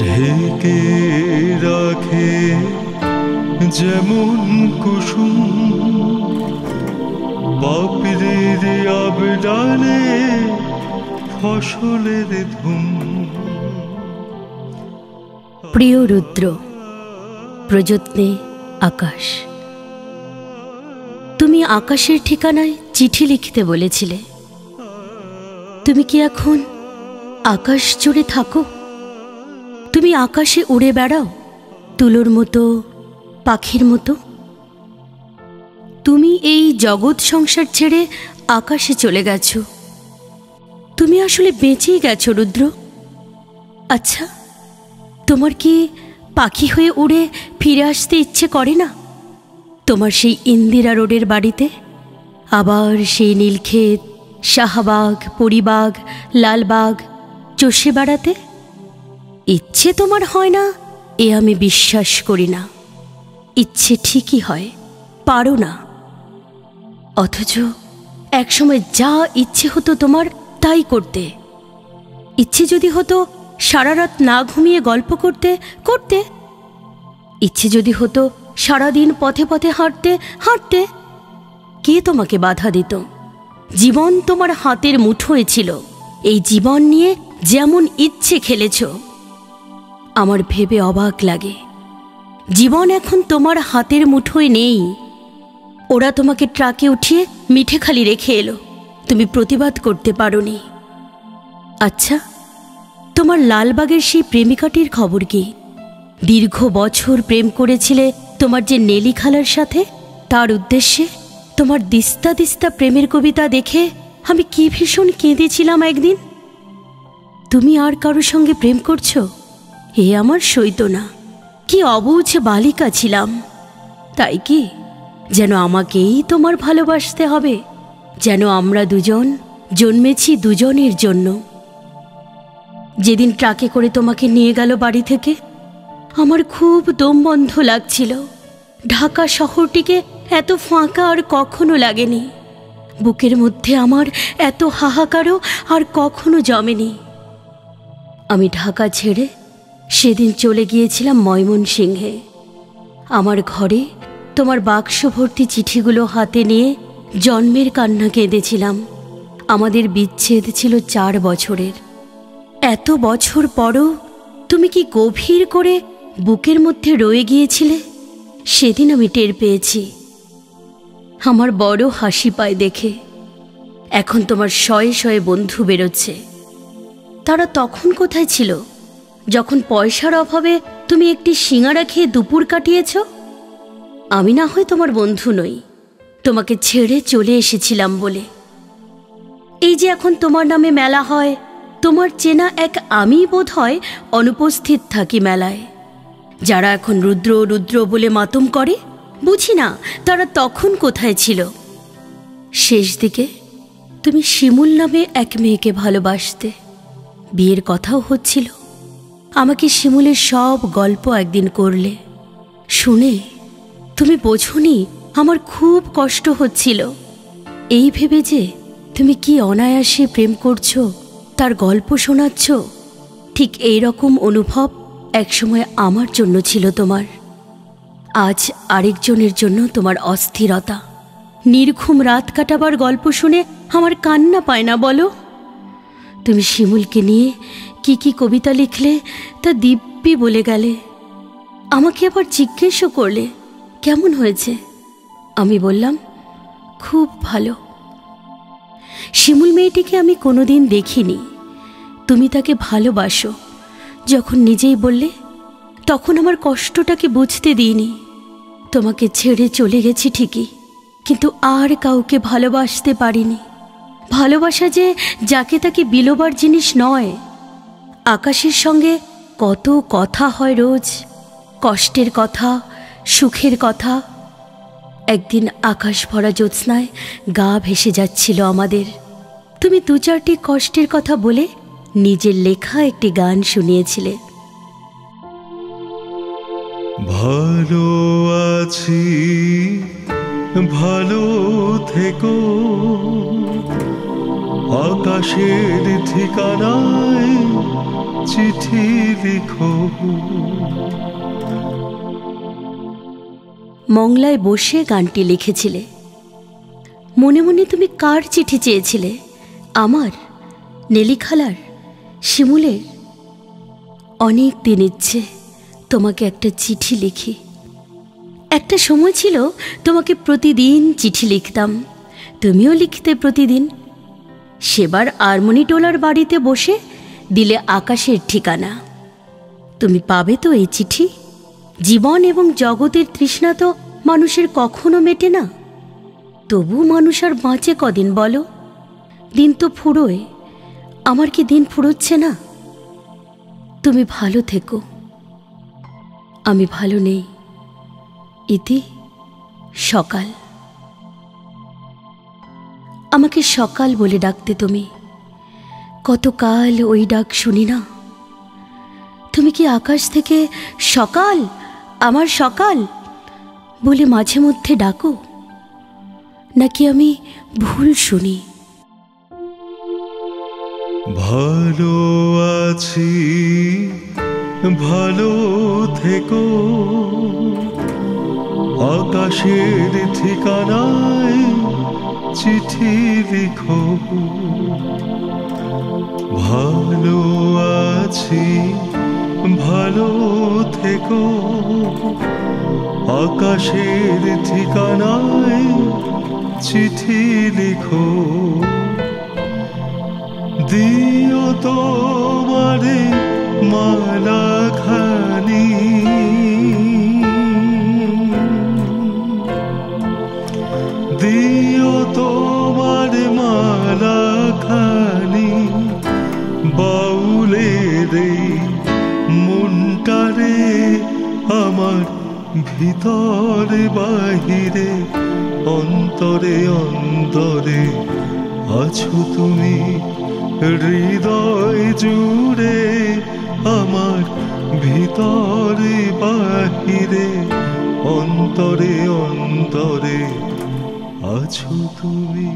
ঢেকে রাখে যেমন কুসুম পাপড়ির আবডালে ফসলের ধুম। প্রিয় রুদ্র, প্রযত্নে আকাশ। তুমি আকাশের ঠিকানায় চিঠি লিখতে বলেছিলে। তুমি কি এখন আকাশ জুড়ে থাকো? তুমি আকাশে উড়ে বেড়াও তুলোর মতো, পাখির মতো? তুমি এই জগৎ সংসার ছেড়ে আকাশে চলে গেছো। তুমি আসলে বেঁচেই গেছো রুদ্র। আচ্ছা, তোমার কি পাখি হয়ে উড়ে ফিরে আসতে ইচ্ছে করে না? তোমার সেই ইন্দিরা রোডের বাড়িতে আবার সেই নীলক্ষেত, শাহবাগ, পরিবাগ, লালবাগ চষে বেড়াতে ইচ্ছে তোমার হয় না এ আমি বিশ্বাস করি না। ইচ্ছে ঠিকই হয়, পারো না। অথচ একসময় যা ইচ্ছে হতো তোমার তাই করতে। ইচ্ছে যদি হতো সারা রাত না ঘুমিয়ে গল্প করতে করতে, ইচ্ছে যদি হতো সারাদিন পথে পথে হাঁটতে হাঁটতে, কে তোমাকে বাধা দিত? জীবন তোমার হাতের মুঠোয় ছিল। এই জীবন নিয়ে যেমন ইচ্ছে খেলেছ। আমার ভেবে অবাক লাগে, জীবন এখন তোমার হাতের মুঠোয় নেই। ওরা তোমাকে ট্রাকে উঠিয়ে মিঠেখালি রেখে এলো, তুমি প্রতিবাদ করতে পারোনি। আচ্ছা, তোমার লালবাগের সেই প্রেমিকাটির খবর কি? দীর্ঘ বছর প্রেম করেছিলে তোমার যে নেলি খালার সাথে, তার উদ্দেশ্যে তোমার দিস্তা দিস্তা প্রেমের কবিতা দেখে আমি কি ভীষণ কেঁদেছিলাম একদিন। তুমি আর কারোর সঙ্গে প্রেম করছো, এ আমার সইত না। কি অবুঝ বালিকা ছিলাম। তাই কি যেন আমাকেই তোমার ভালোবাসতে হবে? যেন আমরা দুজন জন্মেছি দুজনের জন্য। যেদিন ট্রাকে করে তোমাকে নিয়ে গেল বাড়ি থেকে, আমার খুব দম বন্ধ লাগছিল। ঢাকা শহরটিকে এত ফাঁকা আর কখনো লাগেনি। বুকের মধ্যে আমার এত হাহাকারও আর কখনো জমেনি। আমি ঢাকা ছেড়ে সেদিন চলে গিয়েছিলাম ময়মনসিংহে। আমার ঘরে তোমার বাক্স ভর্তি চিঠিগুলো হাতে নিয়ে জন্মের কান্না কেঁদেছিলাম। আমাদের বিচ্ছেদ ছিল 4 বছরের। এত বছর পরও তুমি কি গভীর করে বুকের মধ্যে রয়ে গিয়েছিলে, সেদিন আমি টের পেয়েছি। আমার বড় হাসি পায় দেখে। এখন তোমার শয়ে শয়ে বন্ধু বেরোচ্ছে। তারা তখন কোথায় ছিল, যখন পয়সার অভাবে তুমি একটি সিঙাড়া খেয়ে দুপুর কাটিয়েছ? আমি না হয় তোমার বন্ধু নই, তোমাকে ছেড়ে চলে এসেছিলাম বলে। এই যে এখন তোমার নামে মেলা হয়, তোমার চেনা এক আমি বোধ হয় অনুপস্থিত থাকি মেলায়। যারা এখন রুদ্র রুদ্র বলে মাতম করে, বুঝি না তারা তখন কোথায় ছিল। শেষ দিকে তুমি শিমুল নামে এক মেয়েকে ভালোবাসতে, বিয়ের কথাও হচ্ছিল। আমাকে শিমুলের সব গল্প একদিন করলে। শুনে তুমি বোঝনি আমার খুব কষ্ট হচ্ছিল। এই ভেবে যে তুমি কি অনায়াসে প্রেম করছো, তার গল্প শোনাচ্ছ। ঠিক এই রকম অনুভব একসময় আমার জন্য ছিল তোমার। আজ আরেকজনের জন্য তোমার অস্থিরতা। নির্ঘুম রাত কাটাবার গল্প শুনে আমার কান্না পায় না বলো? তুমি শিমুলকে নিয়ে কি কি কবিতা লিখলে তা দিব্যি বলে গেলে। আমাকে আবার জিজ্ঞেসও করলে কেমন হয়েছে। আমি বললাম খুব ভালো। শিমুল মেয়েটিকে আমি কোনোদিন দেখিনি। তুমি তাকে ভালোবাসো যখন নিজেই বললে, তখন আমার কষ্টটাকে বুঝতে দিইনি। তোমাকে ছেড়ে চলে গেছি ঠিকই, কিন্তু আর কাউকে ভালোবাসতে পারিনি। ভালোবাসা যে যাকে তাকে বিলোবার জিনিস নয়। আকাশের সঙ্গে কত কথা হয় রোজ, কষ্টের কথা, সুখের কথা। একদিন আকাশ ভরা জ্যোৎস্নায় গা ভেসে যাচ্ছিল আমাদের। তুমি 2-4টি কষ্টের কথা বলে নিজের লেখা একটি গান শুনিয়েছিলে। ভালো আছি, ভালো থেকো, আকাশের ঠিকানায় চিঠি লিখো। মংলায় বসে গানটি লিখেছিলে। মনে মনে তুমি কার চিঠি চেয়েছিলে? আমার, নেলি খালার, শিমুলের? অনেক দিন ইচ্ছে তোমাকে একটা চিঠি লিখি। একটা সময় ছিল তোমাকে প্রতিদিন চিঠি লিখতাম, তুমিও লিখতে প্রতিদিন। সেবার আরমনিটোলার বাড়িতে বসে দিলে আকাশের ঠিকানা। তুমি পাবে তো এই চিঠি? জীবন এবং জগতের তৃষ্ণা তো মানুষের কখনো মেটে না, তবু মানুষ আর বাঁচে কদিন বলো? দিন তো ফুরোয়, আমার কি দিন ফুরোচ্ছে না? তুমি ভালো থেকো, আমি ভালো নেই। ইতি, সকাল। আমাকে সকাল বলে ডাকতে তুমি, কতকাল ওই ডাক শুনি না। তুমি কি আকাশ থেকে সকাল, আমার সকাল বলে মাঝে মধ্যে ডাকো, নাকি আমি ভুল শুনি? ভালো আছি, ভালো থেকো, আকাশের ঠিকানায় চিঠি লিখো। ভালো আছি, ভালো থেকো, আকাশের ঠিকানায় চিঠি লিখো। দিও তোমারে মালা খানি, দিও তোমার মালা খানি, বাউলে রে মনটারে আমার, ভিতরে বাহিরে অন্তরে অন্তরে আছো তুমি, হৃদয় জুড়ে আমার, ভিতরে বাহিরে অন্তরে অন্তরে আছো তুমি।